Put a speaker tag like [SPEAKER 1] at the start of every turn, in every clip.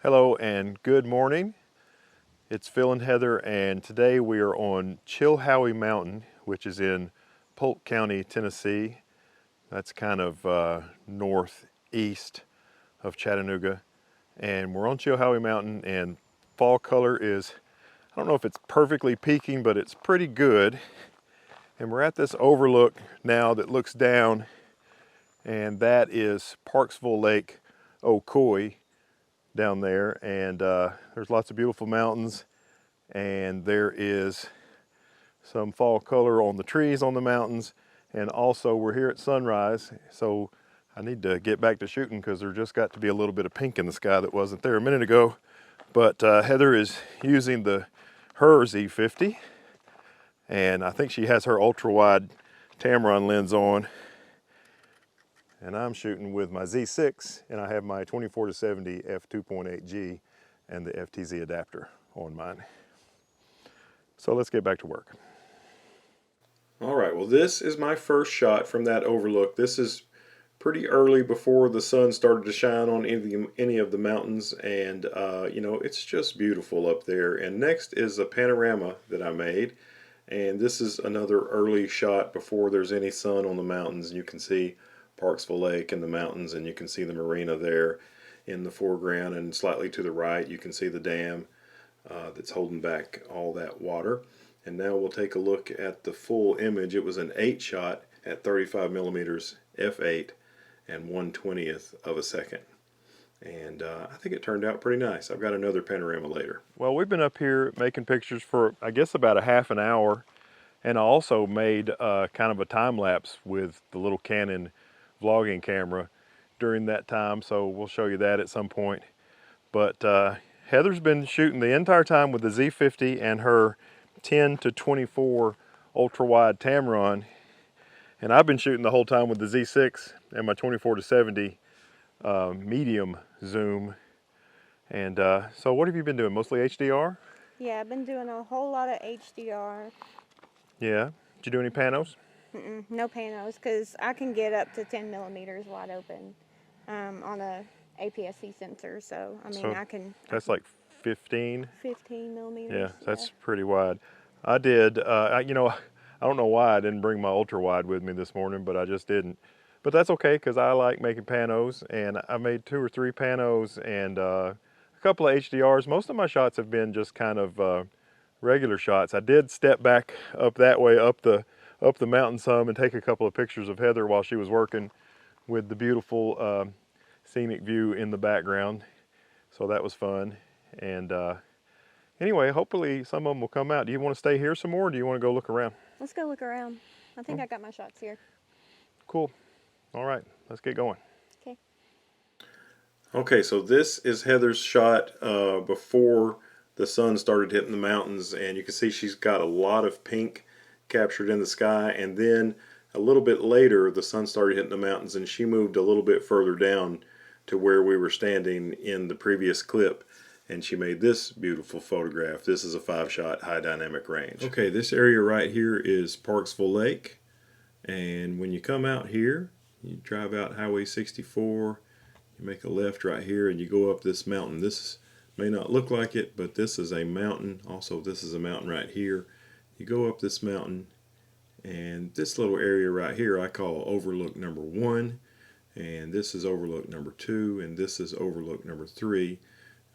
[SPEAKER 1] Hello and good morning. It's Phil and Heather, and today we are on Chilhowee Mountain, which is in Polk County, Tennessee. That's kind of northeast of Chattanooga. And we're on Chilhowee Mountain, and fall color is, I don't know if it's perfectly peaking, but it's pretty good. And we're at this overlook now that looks down, and that is Parksville Lake, Ocoee, down there, and there's lots of beautiful mountains, and there is some fall color on the trees on the mountains, and also we're here at sunrise, so I need to get back to shooting because there just got to be a little bit of pink in the sky that wasn't there a minute ago. But Heather is using her Z50, and I think she has her ultra wide Tamron lens on, and I'm shooting with my Z6, and I have my 24-70 f2.8G and the FTZ adapter on mine. So let's get back to work. All right, well, this is my first shot from that overlook. This is pretty early before the sun started to shine on any of the mountains, and you know, it's just beautiful up there. And next is a panorama that I made, and this is another early shot before there's any sun on the mountains. You can see Parksville Lake and the mountains, and you can see the marina there in the foreground, and slightly to the right you can see the dam that's holding back all that water. And now we'll take a look at the full image. It was an 8 shot at 35 millimeters f8 and 1/20th of a second, and I think it turned out pretty nice. I've got another panorama later. Well, we've been up here making pictures for I guess about a half an hour, and I also made kind of a time lapse with the little Canon vlogging camera during that time, so we'll show you that at some point. But Heather's been shooting the entire time with the Z50 and her 10-24 ultra wide Tamron, and I've been shooting the whole time with the Z6 and my 24-70 medium zoom. And so what have you been doing? Mostly HDR?
[SPEAKER 2] Yeah, I've been doing a whole lot of HDR.
[SPEAKER 1] Yeah. Did you do any panos?
[SPEAKER 2] No panos, because I can get up to 10 millimeters wide open on a APS-C sensor. So I mean, I can.
[SPEAKER 1] That's like 15.
[SPEAKER 2] 15 millimeters.
[SPEAKER 1] Yeah, that's pretty wide. I did. You know, I don't know why I didn't bring my ultra wide with me this morning, but I just didn't. But that's okay because I like making panos, and I made 2 or 3 panos and a couple of HDRs. Most of my shots have been just kind of regular shots. I did step back up that way, up the mountain some, and take a couple of pictures of Heather while she was working with the beautiful scenic view in the background. So that was fun. And anyway, hopefully some of them will come out. Do you want to stay here some more, or do you want to go look around?
[SPEAKER 2] Let's go look around. I think I got my shots here.
[SPEAKER 1] Cool. All right, let's get going.
[SPEAKER 2] Okay.
[SPEAKER 1] Okay, so this is Heather's shot before the sun started hitting the mountains, and you can see she's got a lot of pink captured in the sky, and then a little bit later the sun started hitting the mountains and she moved a little bit further down to where we were standing in the previous clip, and she made this beautiful photograph. This is a 5-shot high dynamic range. Okay, this area right here is Parksville Lake, and when you come out here, you drive out Highway 64, you make a left right here, and you go up this mountain. This may not look like it, but this is a mountain. Also, this is a mountain right here. You go up this mountain, and this little area right here I call overlook number 1, and this is overlook number 2, and this is overlook number 3.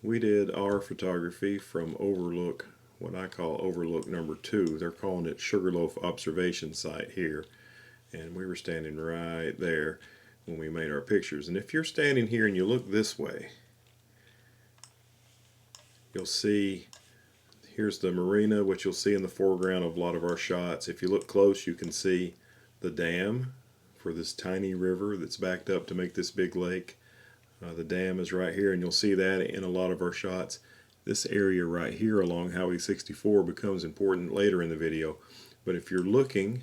[SPEAKER 1] We did our photography from overlook, what I call overlook number 2. They're calling it Sugarloaf Observation Site here, and we were standing right there when we made our pictures. And if you're standing here and you look this way, you'll see here's the marina, which you'll see in the foreground of a lot of our shots. If you look close, you can see the dam for this tiny river that's backed up to make this big lake. The dam is right here, and you'll see that in a lot of our shots. This area right here along Highway 64 becomes important later in the video. But if you're looking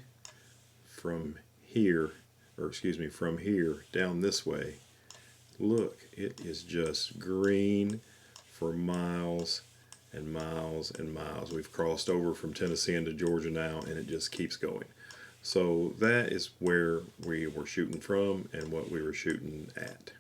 [SPEAKER 1] from here, or excuse me, from here down this way, look, it is just green for miles and miles and miles. We've crossed over from Tennessee into Georgia now, and it just keeps going. So that is where we were shooting from and what we were shooting at.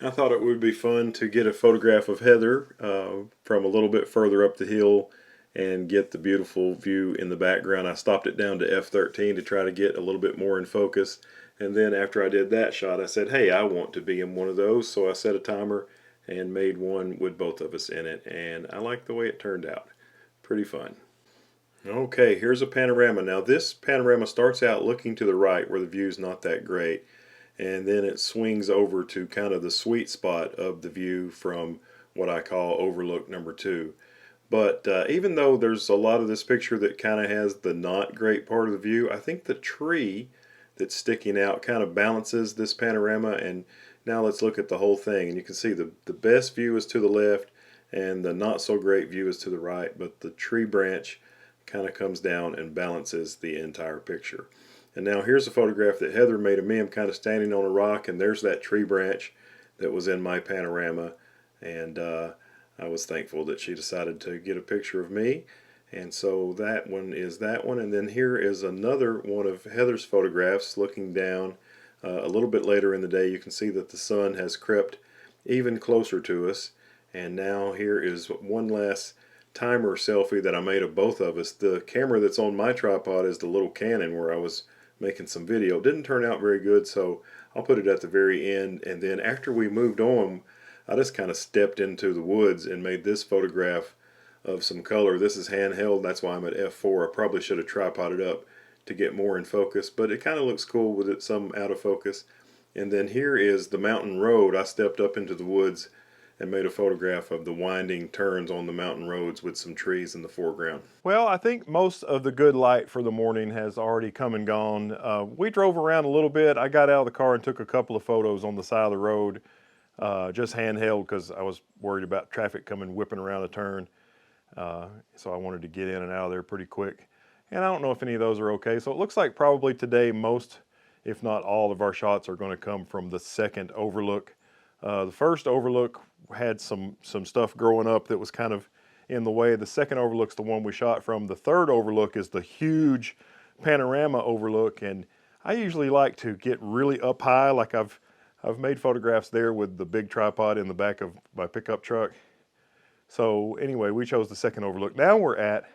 [SPEAKER 1] I thought it would be fun to get a photograph of Heather from a little bit further up the hill and get the beautiful view in the background. I stopped it down to f13 to try to get a little bit more in focus. And then after I did that shot, I said, hey, I want to be in one of those. So I set a timer and made one with both of us in it. And I like the way it turned out. Pretty fun. Okay, here's a panorama. Now this panorama starts out looking to the right where the view's not that great, and then it swings over to kind of the sweet spot of the view from what I call overlook number 2. But even though there's a lot of this picture that kind of has the not great part of the view, I think the tree that's sticking out kind of balances this panorama. And now let's look at the whole thing, and you can see the best view is to the left and the not so great view is to the right, but the tree branch kind of comes down and balances the entire picture. And now here's a photograph that Heather made of me. I'm kind of standing on a rock, and there's that tree branch that was in my panorama. And I was thankful that she decided to get a picture of me. And so that one is that one. And then here is another one of Heather's photographs looking down a little bit later in the day. You can see that the sun has crept even closer to us. And now here is one last timer selfie that I made of both of us. The camera that's on my tripod is the little Canon where I was making some video. It didn't turn out very good, so I'll put it at the very end. And then after we moved on, I just kind of stepped into the woods and made this photograph of some color. This is handheld, that's why I'm at f4. I probably should have tripoded up to get more in focus, but it kind of looks cool with it some out of focus. And then here is the mountain road. I stepped up into the woods and made a photograph of the winding turns on the mountain roads with some trees in the foreground. Well, I think most of the good light for the morning has already come and gone. We drove around a little bit. I got out of the car and took a couple of photos on the side of the road, just handheld because I was worried about traffic coming whipping around a turn. So I wanted to get in and out of there pretty quick. And I don't know if any of those are okay. So it looks like probably today most, if not all of our shots are going to come from the second overlook. The first overlook had some stuff growing up that was kind of in the way. The second overlook's the one we shot from. The third overlook is the huge panorama overlook, and I usually like to get really up high. Like I've made photographs there with the big tripod in the back of my pickup truck. So anyway, we chose the second overlook. Now we're at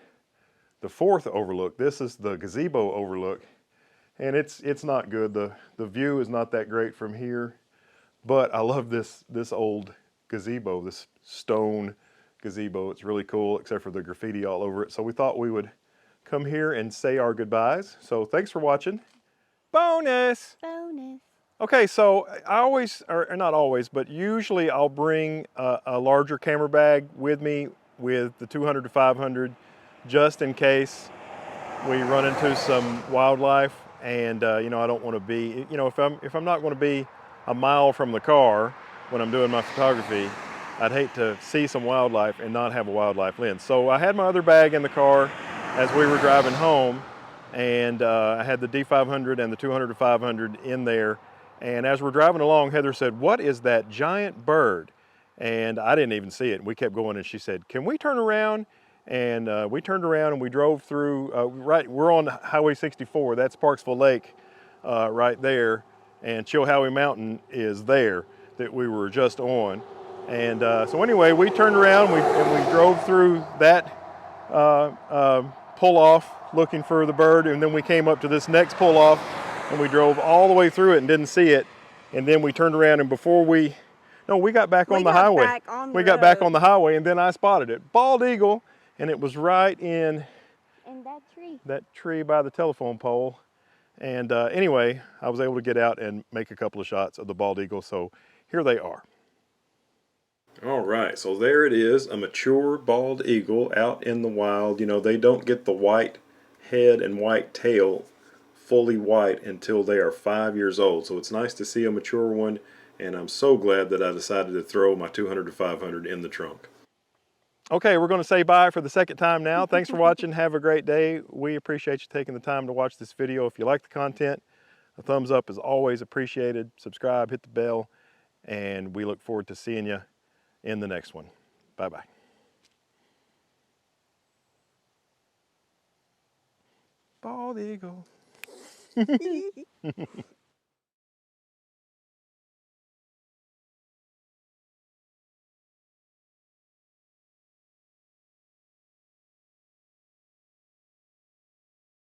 [SPEAKER 1] the fourth overlook. This is the Gazebo overlook, and it's not good. The view is not that great from here. But I love this old gazebo, this stone gazebo. It's really cool, except for the graffiti all over it. So we thought we would come here and say our goodbyes. So thanks for watching. Bonus!
[SPEAKER 2] Bonus.
[SPEAKER 1] Okay, so I always, or not always, but usually I'll bring a larger camera bag with me with the 200 to 500 just in case we run into some wildlife. And you know, I don't want to be, you know, if I'm not going to be a mile from the car when I'm doing my photography, I'd hate to see some wildlife and not have a wildlife lens. So I had my other bag in the car as we were driving home, and I had the D500 and the 200 to 500 in there. And as we're driving along, Heather said, "What is that giant bird?" And I didn't even see it. We kept going, and she said, "Can we turn around?" And we turned around and we drove through, we're on Highway 64. That's Parksville Lake right there. And Chilhowee Mountain is there that we were just on. And so anyway, we turned around and we drove through that pull off looking for the bird, and then we came up to this next pull off and we drove all the way through it and didn't see it. And then we turned around, and before we got back on the highway. We got back on the highway, and then I spotted it. Bald eagle, and it was right in that tree by the telephone pole. And anyway, I was able to get out and make a couple of shots of the bald eagle, so here they are. All right, so there it is, a mature bald eagle out in the wild. You know, they don't get the white head and white tail fully white until they are 5 years old. So it's nice to see a mature one, and I'm so glad that I decided to throw my 200 to 500 in the trunk. Okay, we're going to say bye for the second time now. Thanks for watching. Have a great day. We appreciate you taking the time to watch this video. If you like the content, a thumbs up is always appreciated. Subscribe, hit the bell, and we look forward to seeing you in the next one. Bye-bye. Bald eagle.